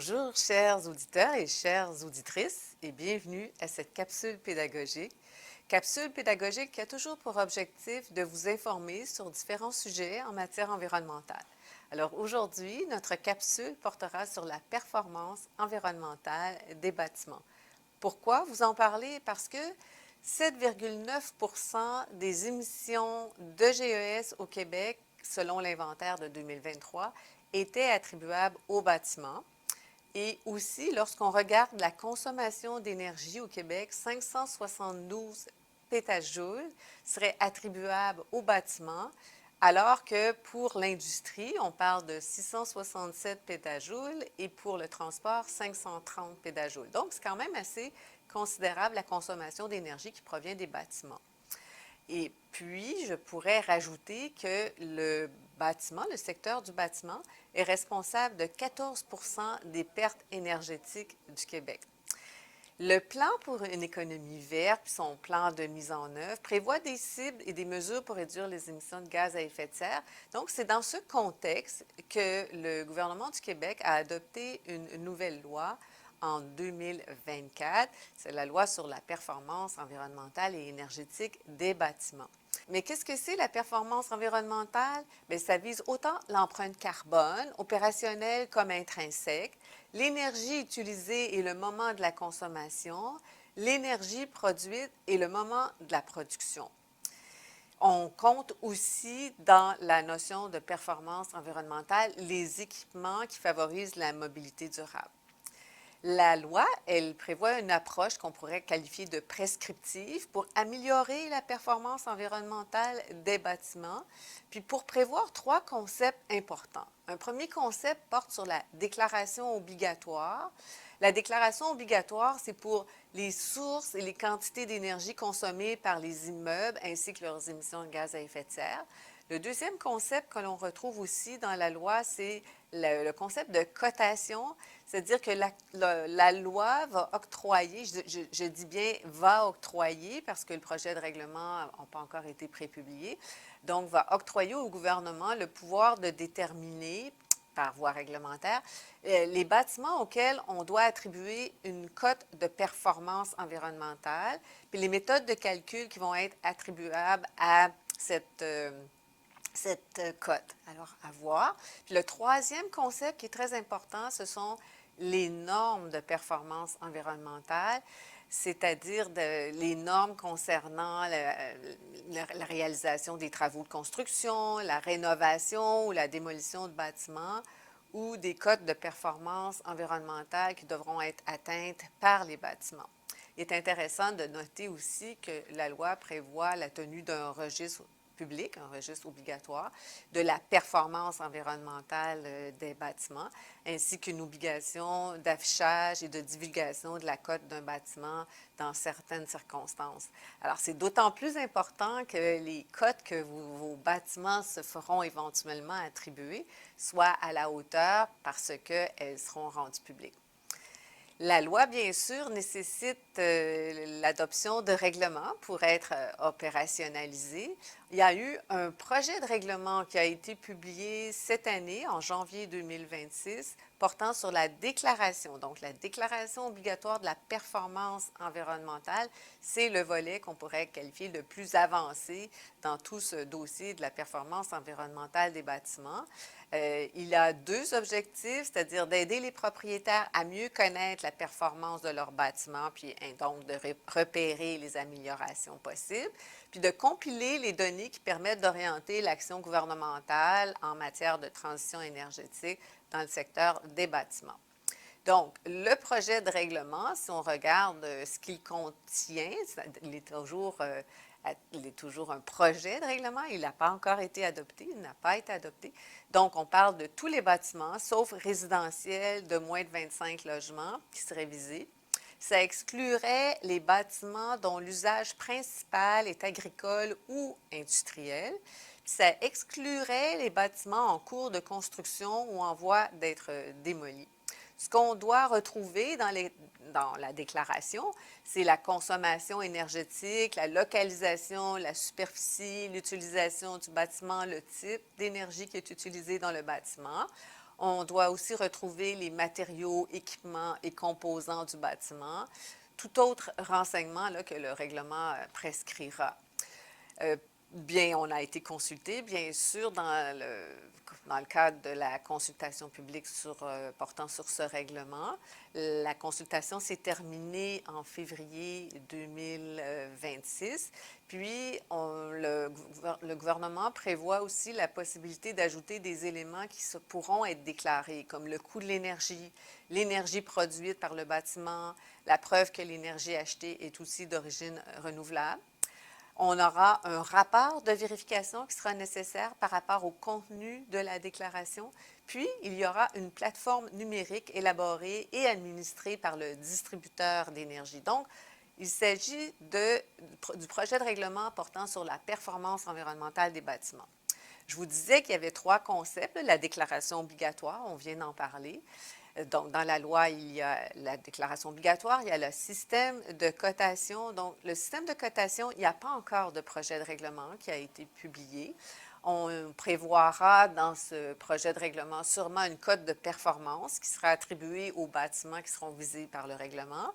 Bonjour, chers auditeurs et chères auditrices, et bienvenue à cette capsule pédagogique. Capsule pédagogique qui a toujours pour objectif de vous informer sur différents sujets en matière environnementale. Alors aujourd'hui, notre capsule portera sur la performance environnementale des bâtiments. Pourquoi vous en parler? Parce que 7,9 des émissions de GES au Québec, selon l'inventaire de 2023, étaient attribuables aux bâtiments. Et aussi, lorsqu'on regarde la consommation d'énergie au Québec, 572 pétajoules seraient attribuables aux bâtiments, alors que pour l'industrie, on parle de 667 pétajoules et pour le transport, 530 pétajoules. Donc, c'est quand même assez considérable la consommation d'énergie qui provient des bâtiments. Et puis, je pourrais rajouter que le bâtiment, le secteur du bâtiment, est responsable de 14 des pertes énergétiques du Québec. Le plan pour une économie verte, puis son plan de mise en œuvre, prévoit des cibles et des mesures pour réduire les émissions de gaz à effet de serre. Donc, c'est dans ce contexte que le gouvernement du Québec a adopté une nouvelle loi en 2024. C'est la loi sur la performance environnementale et énergétique des bâtiments. Mais qu'est-ce que c'est la performance environnementale? Bien, ça vise autant l'empreinte carbone, opérationnelle comme intrinsèque, l'énergie utilisée et le moment de la consommation, l'énergie produite et le moment de la production. On compte aussi dans la notion de performance environnementale les équipements qui favorisent la mobilité durable. La loi, elle prévoit une approche qu'on pourrait qualifier de prescriptive pour améliorer la performance environnementale des bâtiments, puis pour prévoir trois concepts importants. Un premier concept porte sur la déclaration obligatoire. La déclaration obligatoire, c'est pour les sources et les quantités d'énergie consommées par les immeubles ainsi que leurs émissions de gaz à effet de serre. Le deuxième concept que l'on retrouve aussi dans la loi, c'est le concept de cotation, c'est-à-dire que la loi va octroyer, je dis bien va octroyer parce que le projet de règlement n'a pas encore été prépublié, donc va octroyer au gouvernement le pouvoir de déterminer par voie réglementaire, les bâtiments auxquels on doit attribuer une cote de performance environnementale, puis les méthodes de calcul qui vont être attribuables à cette cote. Alors, à voir. Puis le troisième concept qui est très important, ce sont les normes de performance environnementale, c'est-à-dire les normes concernant la réalisation des travaux de construction, la rénovation ou la démolition de bâtiments ou des cotes de performance environnementale qui devront être atteintes par les bâtiments. Il est intéressant de noter aussi que la loi prévoit la tenue d'un registre public, un registre obligatoire, de la performance environnementale des bâtiments, ainsi qu'une obligation d'affichage et de divulgation de la cote d'un bâtiment dans certaines circonstances. Alors, c'est d'autant plus important que les cotes que vos bâtiments se feront éventuellement attribuer soient à la hauteur parce qu'elles seront rendues publiques. La loi, bien sûr, nécessite l'adoption de règlements pour être opérationnalisé. Il y a eu un projet de règlement qui a été publié cette année, en janvier 2026, portant sur la déclaration. Donc, la déclaration obligatoire de la performance environnementale, c'est le volet qu'on pourrait qualifier le plus avancé dans tout ce dossier de la performance environnementale des bâtiments. Il a deux objectifs, c'est-à-dire d'aider les propriétaires à mieux connaître la performance de leur bâtiment, puis donc de repérer les améliorations possibles, puis de compiler les données qui permettent d'orienter l'action gouvernementale en matière de transition énergétique dans le secteur des bâtiments. Donc, le projet de règlement, si on regarde ce qu'il contient, il est toujours un projet de règlement, il n'a pas encore été adopté, il n'a pas été adopté. Donc, on parle de tous les bâtiments, sauf résidentiels de moins de 25 logements qui seraient visés. Ça exclurait les bâtiments dont l'usage principal est agricole ou industriel. Puis ça exclurait les bâtiments en cours de construction ou en voie d'être démolis. Ce qu'on doit retrouver dans la déclaration, c'est la consommation énergétique, la localisation, la superficie, l'utilisation du bâtiment, le type d'énergie qui est utilisée dans le bâtiment. On doit aussi retrouver les matériaux, équipements et composants du bâtiment, tout autre renseignement là, que le règlement prescrira. Bien, on a été consulté, bien sûr, dans le cadre de la consultation publique portant sur ce règlement. La consultation s'est terminée en février 2026. Puis, le gouvernement prévoit aussi la possibilité d'ajouter des éléments qui pourront être déclarés, comme le coût de l'énergie produite par le bâtiment, la preuve que l'énergie achetée est aussi d'origine renouvelable. On aura un rapport de vérification qui sera nécessaire par rapport au contenu de la déclaration. Puis, il y aura une plateforme numérique élaborée et administrée par le distributeur d'énergie. Donc, il s'agit du projet de règlement portant sur la performance environnementale des bâtiments. Je vous disais qu'il y avait 3 concepts, la déclaration obligatoire, on vient d'en parler. Donc, dans la loi, il y a la déclaration obligatoire, il y a le système de cotation. Donc, le système de cotation, il n'y a pas encore de projet de règlement qui a été publié. On prévoira dans ce projet de règlement sûrement une cote de performance qui sera attribuée aux bâtiments qui seront visés par le règlement.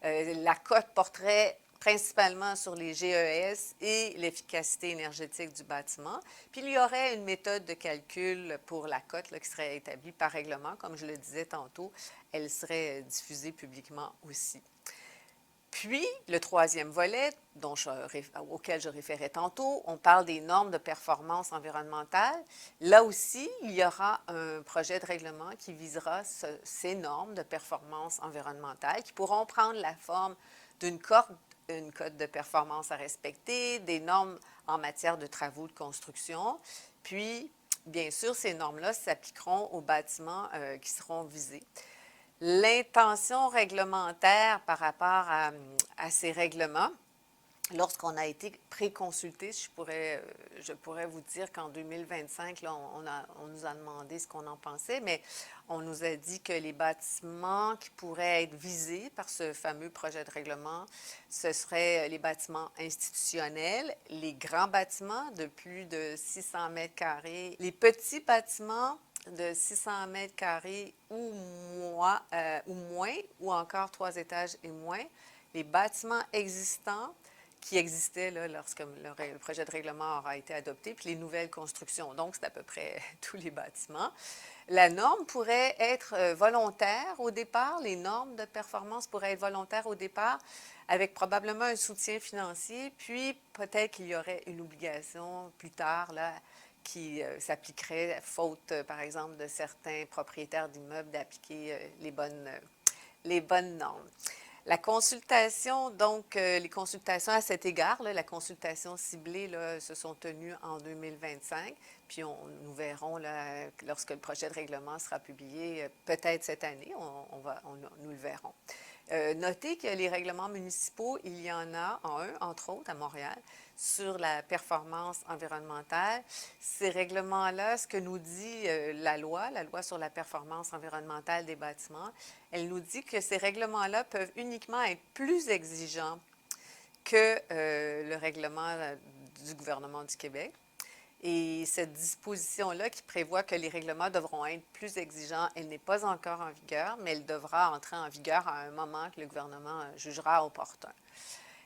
La cote porterait principalement sur les GES et l'efficacité énergétique du bâtiment. Puis, il y aurait une méthode de calcul pour la cote qui serait établie par règlement. Comme je le disais tantôt, elle serait diffusée publiquement aussi. Puis, le troisième volet auquel je référais tantôt, on parle des normes de performance environnementale. Là aussi, il y aura un projet de règlement qui visera ces normes de performance environnementale qui pourront prendre la forme d'une cote de performance à respecter, des normes en matière de travaux de construction. Puis, bien sûr, ces normes-là s'appliqueront aux bâtiments qui seront visés. L'intention réglementaire par rapport à ces règlements, lorsqu'on a été préconsulté, je pourrais vous dire qu'en 2025, là, on nous a demandé ce qu'on en pensait, mais on nous a dit que les bâtiments qui pourraient être visés par ce fameux projet de règlement, ce seraient les bâtiments institutionnels, les grands bâtiments de plus de 600 mètres carrés, les petits bâtiments de 600 mètres carrés ou moins, ou encore 3 étages et moins, les bâtiments existants qui existaient là, lorsque le projet de règlement aura été adopté, puis les nouvelles constructions. Donc, c'est à peu près tous les bâtiments. La norme pourrait être volontaire au départ. Les normes de performance pourraient être volontaires au départ, avec probablement un soutien financier, puis peut-être qu'il y aurait une obligation plus tard là, qui s'appliquerait, faute, par exemple, de certains propriétaires d'immeubles d'appliquer les bonnes normes. La consultation, donc, les consultations à cet égard, là, la consultation ciblée là, se sont tenues en 2025, puis nous verrons là, lorsque le projet de règlement sera publié, peut-être cette année, nous le verrons. Notez que les règlements municipaux, il y en a entre autres, à Montréal, sur la performance environnementale. Ces règlements-là, ce que nous dit la loi sur la performance environnementale des bâtiments, elle nous dit que ces règlements-là peuvent uniquement être plus exigeants que le règlement du gouvernement du Québec. Et cette disposition-là qui prévoit que les règlements devront être plus exigeants, elle n'est pas encore en vigueur, mais elle devra entrer en vigueur à un moment que le gouvernement jugera opportun.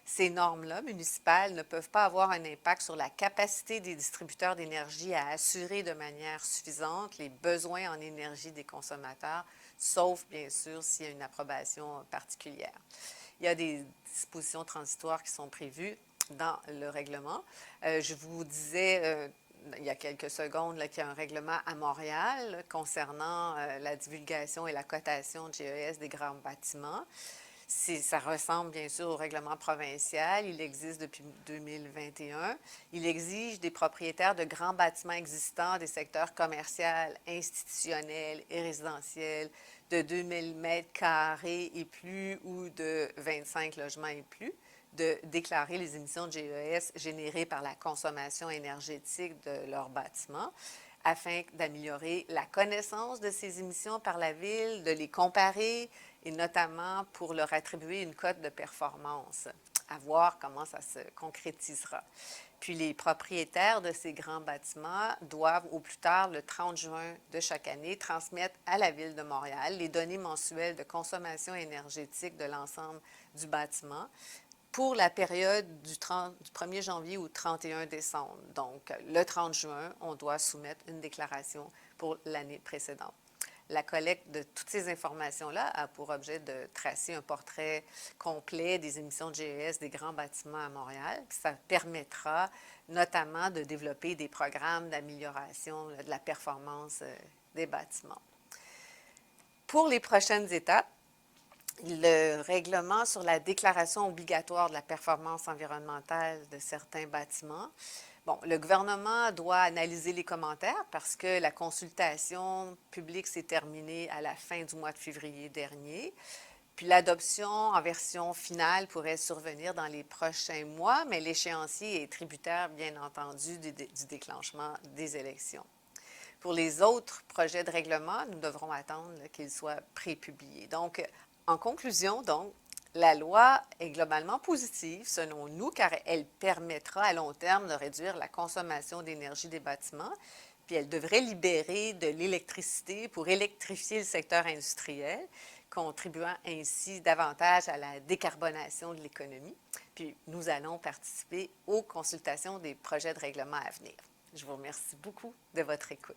Ces normes-là municipales ne peuvent pas avoir un impact sur la capacité des distributeurs d'énergie à assurer de manière suffisante les besoins en énergie des consommateurs, sauf bien sûr s'il y a une approbation particulière. Il y a des dispositions transitoires qui sont prévues dans le règlement. Je vous disais il y a quelques secondes qu'il y a un règlement à Montréal là, concernant la divulgation et la cotation de GES des grands bâtiments. Ça ressemble bien sûr au règlement provincial. Il existe depuis 2021. Il exige des propriétaires de grands bâtiments existants des secteurs commercial, institutionnel et résidentiel de 2000 mètres carrés et plus ou de 25 logements et plus de déclarer les émissions de GES générées par la consommation énergétique de leurs bâtiments afin d'améliorer la connaissance de ces émissions par la Ville, de les comparer et notamment pour leur attribuer une cote de performance, à voir comment ça se concrétisera. Puis les propriétaires de ces grands bâtiments doivent au plus tard le 30 juin de chaque année transmettre à la Ville de Montréal les données mensuelles de consommation énergétique de l'ensemble du bâtiment pour la période du 1er janvier au 31 décembre. Donc, le 30 juin, on doit soumettre une déclaration pour l'année précédente. La collecte de toutes ces informations-là a pour objet de tracer un portrait complet des émissions de GES des grands bâtiments à Montréal. Puis ça permettra notamment de développer des programmes d'amélioration de la performance des bâtiments. Pour les prochaines étapes, le règlement sur la déclaration obligatoire de la performance environnementale de certains bâtiments. Bon, le gouvernement doit analyser les commentaires parce que la consultation publique s'est terminée à la fin du mois de février dernier. Puis l'adoption en version finale pourrait survenir dans les prochains mois, mais l'échéancier est tributaire, bien entendu, du déclenchement des élections. Pour les autres projets de règlement, nous devrons attendre qu'ils soient prépubliés. Donc, en conclusion, donc, la loi est globalement positive, selon nous, car elle permettra à long terme de réduire la consommation d'énergie des bâtiments, puis elle devrait libérer de l'électricité pour électrifier le secteur industriel, contribuant ainsi davantage à la décarbonation de l'économie. Puis nous allons participer aux consultations des projets de règlement à venir. Je vous remercie beaucoup de votre écoute.